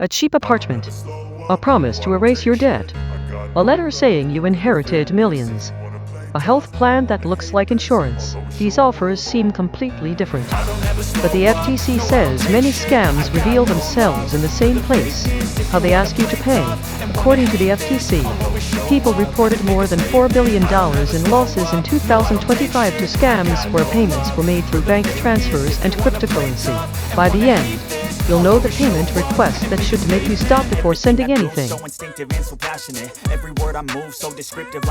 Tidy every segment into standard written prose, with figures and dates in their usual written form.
a cheap apartment, a promise to erase your debt, a letter saying you inherited millions, a health plan that looks like insurance. These offers seem completely different. But the FTC says many scams reveal themselves in the same place: how they ask you to pay. According to the FTC, people reported more than $4 billion in losses in 2025 to scams where payments were made through bank transfers and cryptocurrency. By the end, you'll know the payment request that should make you stop before sending anything.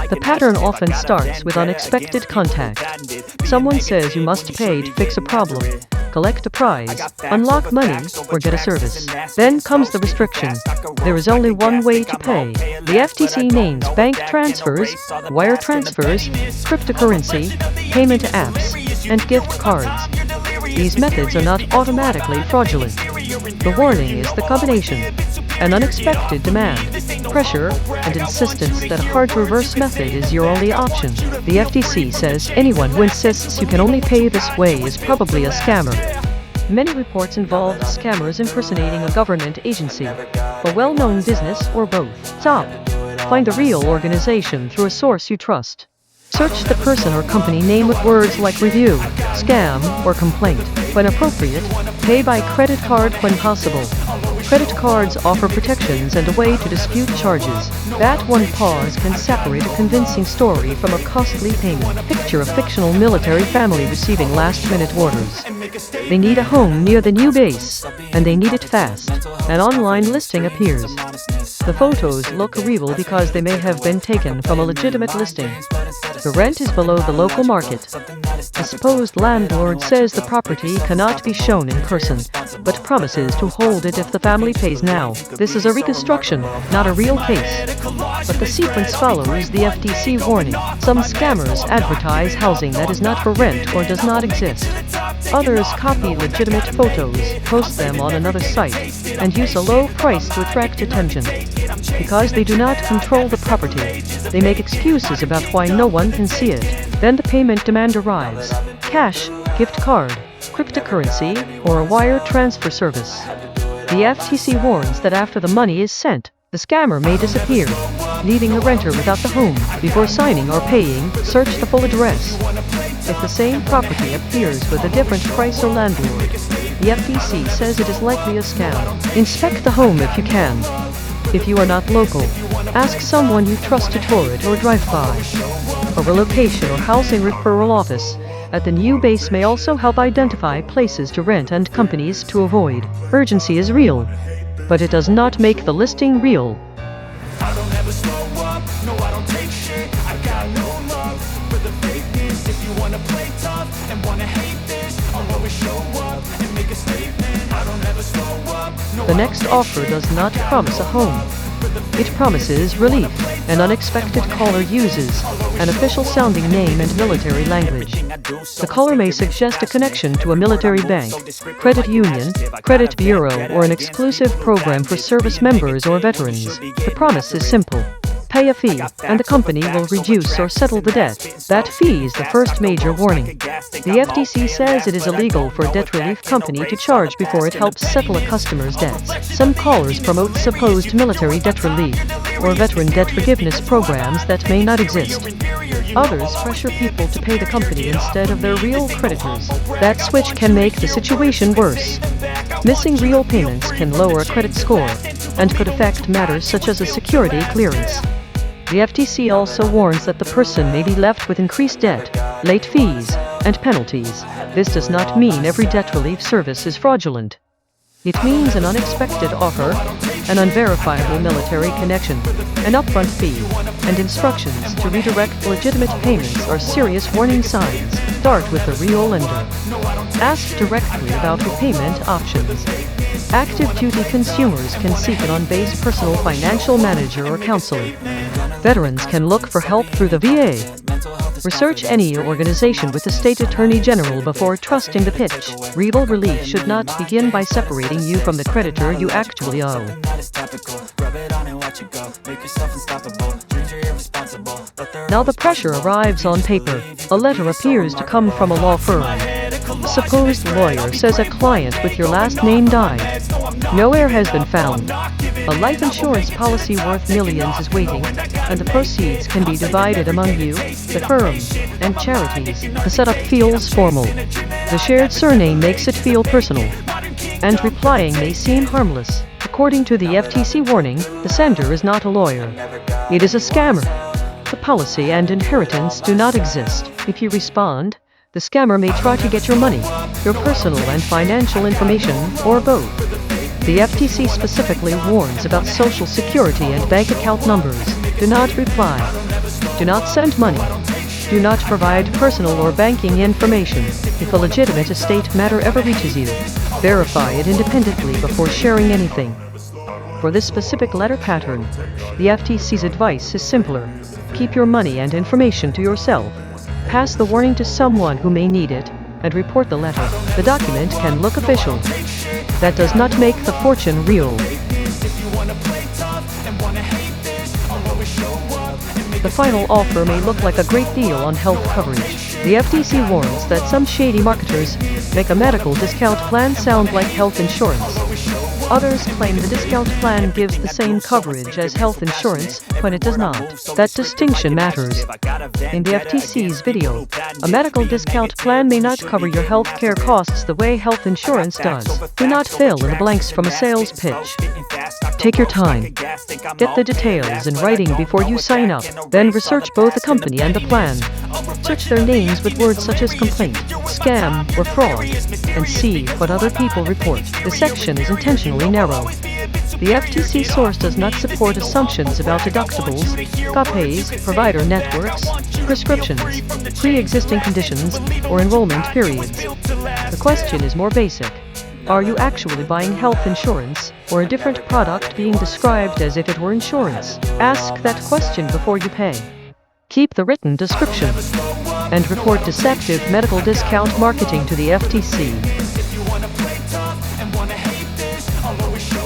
The pattern often starts with unexpected contact. Someone says you must pay to fix a problem, collect a prize, unlock money, or get a service. Then comes the restriction. There is only one way to pay. The FTC names bank transfers, wire transfers, cryptocurrency, payment apps, and gift cards. These methods are not automatically fraudulent. The warning is the combination: an unexpected demand, pressure, and insistence that a hard-to-reverse method is your only option. The FTC says anyone who insists you can only pay this way is probably a scammer. Many reports involve scammers impersonating a government agency, a well-known business, or both. Top. Find a real organization through a source you trust. Search the person or company name with words like review, scam, or complaint. When appropriate, pay by credit card when possible. Credit cards offer protections and a way to dispute charges. That one pause can separate a convincing story from a costly payment. Picture a fictional military family receiving last-minute orders. They need a home near the new base, and they need it fast. An online listing appears. The photos look real because they may have been taken from a legitimate listing. The rent is below the local market. The supposed landlord says the property cannot be shown in person, but promises to hold it if the family pays now. This is a reconstruction, not a real case. But the sequence follows the FTC warning. Some scammers advertise housing that is not for rent or does not exist. Others copy legitimate photos, post them on another site, and use a low price to attract attention. Because they do not control the property, they make excuses about why no one can see it. Then the payment demand arrives: cash, gift card, cryptocurrency, or a wire transfer service. The FTC warns that after the money is sent, the scammer may disappear, leaving the renter without the home. Before signing or paying, search the full address. If the same property appears with a different price or landlord, the FTC says it is likely a scam. Inspect the home if you can. If you are not local, ask someone you trust to tour it or drive by. A relocation or housing referral office at the new base may also help identify places to rent and companies to avoid. Urgency is real, but it does not make the listing real. I don't ever slow up, no I don't take shit. I got no love for the fakeness. If you wanna play tough and wanna hate this, I'll always show up and make a statement. I don't ever slow up, no. The next offer does not promise a home. It promises relief. An unexpected caller uses an official-sounding name and military language. The caller may suggest a connection to a military bank, credit union, credit bureau, or an exclusive program for service members or veterans. The promise is simple: pay a fee, and the company will reduce or settle the debt. That fee is the first major warning. The FTC says it is illegal for a debt relief company to charge before it helps settle a customer's debts. Some callers promote supposed military debt relief or veteran debt forgiveness programs that may not exist. Others pressure people to pay the company instead of their real creditors. That switch can make the situation worse. Missing real payments can lower a credit score and could affect matters such as a security clearance. The FTC also warns that the person may be left with increased debt, late fees, and penalties. This does not mean every debt relief service is fraudulent. It means an unexpected offer, an unverifiable military connection, an upfront fee, and instructions to redirect legitimate payments are serious warning signs. Start with the real lender. Ask directly about repayment options. Active duty consumers can seek an on-base personal financial manager or counselor. Veterans can look for help through the VA. Research any organization with the state attorney general before trusting the pitch. Real relief should not begin by separating you from the creditor you actually owe. Now the pressure arrives on paper. A letter appears to come from a law firm. Supposed lawyer says a client with your last name died. No heir has been found. A life insurance policy worth millions is waiting, and the proceeds can be divided among you, the firm, and charities. The setup feels formal. The shared surname makes it feel personal. And replying may seem harmless. According to the FTC warning, the sender is not a lawyer. It is a scammer. The policy and inheritance do not exist. If you respond, the scammer may try to get your money, your personal and financial information, or both. The FTC specifically warns about Social Security and bank account numbers. Do not reply. Do not send money. Do not provide personal or banking information. If a legitimate estate matter ever reaches you, verify it independently before sharing anything. For this specific letter pattern, the FTC's advice is simpler. Keep your money and information to yourself. Pass the warning to someone who may need it, and report the letter. The document can look official. That does not make the fortune real. The final offer may look like a great deal on health coverage. The FTC warns that some shady marketers make a medical discount plan sound like health insurance. Others claim the discount plan gives the same coverage as health insurance when it does not. That distinction matters. In the FTC's video, a medical discount plan may not cover your health care costs the way health insurance does. Do not fill in the blanks from a sales pitch. Take your time. Get the details in writing before you sign up. Then research both the company and the plan. Search their names with words such as complaint, scam, or fraud, and see what other people report. This section is intentionally narrow. The FTC source does not support assumptions about deductibles, copays, provider networks, prescriptions, pre-existing conditions, or enrollment periods. The question is more basic. Are you actually buying health insurance, or a different product being described as if it were insurance? Ask that question before you pay. Keep the written description. And report deceptive medical discount marketing to the FTC.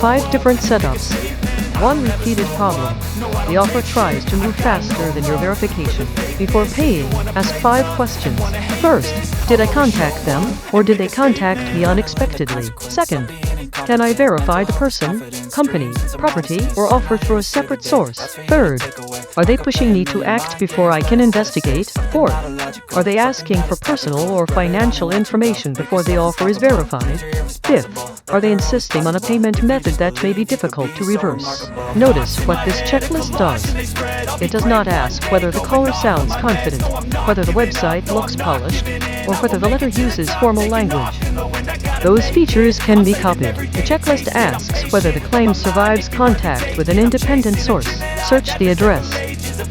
5 different setups. 1 repeated problem. The offer tries to move faster than your verification. Before paying, ask 5 questions. First, did I contact them, or did they contact me unexpectedly? Second, can I verify the person, company, property, or offer through a separate source? Third, are they pushing me to act before I can investigate? Fourth, are they asking for personal or financial information before the offer is verified? Fifth, are they insisting on a payment method that may be difficult to reverse? Notice what this checklist does. It does not ask whether the caller sounds confident, whether the website looks polished, or whether the letter uses formal language. Those features can be copied. The checklist asks whether the claim survives contact with an independent source. Search the address.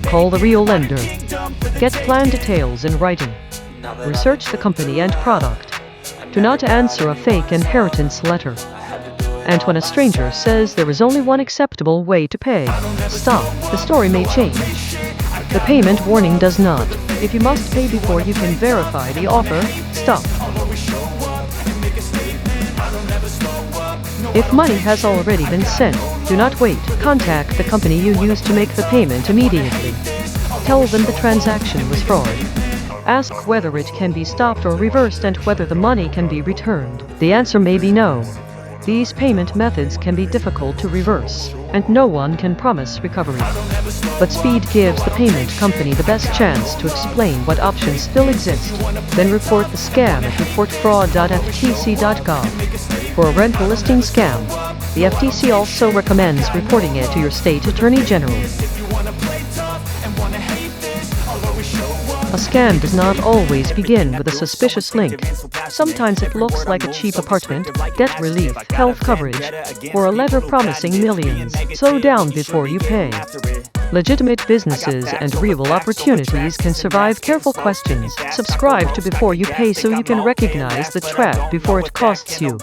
Call the real lender. Get plan details in writing. Research the company and product. Do not answer a fake inheritance letter. And when a stranger says there is only one acceptable way to pay, stop. The story may change. The payment warning does not. If you must pay before you can verify the offer, stop. If money has already been sent, do not wait. Contact the company you used to make the payment immediately. Tell them the transaction was fraud. Ask whether it can be stopped or reversed and whether the money can be returned. The answer may be no. These payment methods can be difficult to reverse, and no one can promise recovery. But speed gives the payment company the best chance to explain what options still exist. Then report the scam at reportfraud.ftc.gov. For a rental listing scam, the FTC also recommends reporting it to your state attorney general. A scam does not always begin with a suspicious link. Sometimes it looks like a cheap apartment, debt relief, health coverage, or a letter promising millions. Slow down before you pay. Legitimate businesses and real opportunities can survive careful questions. Subscribe to Before You Pay so you can recognize the trap before it costs you.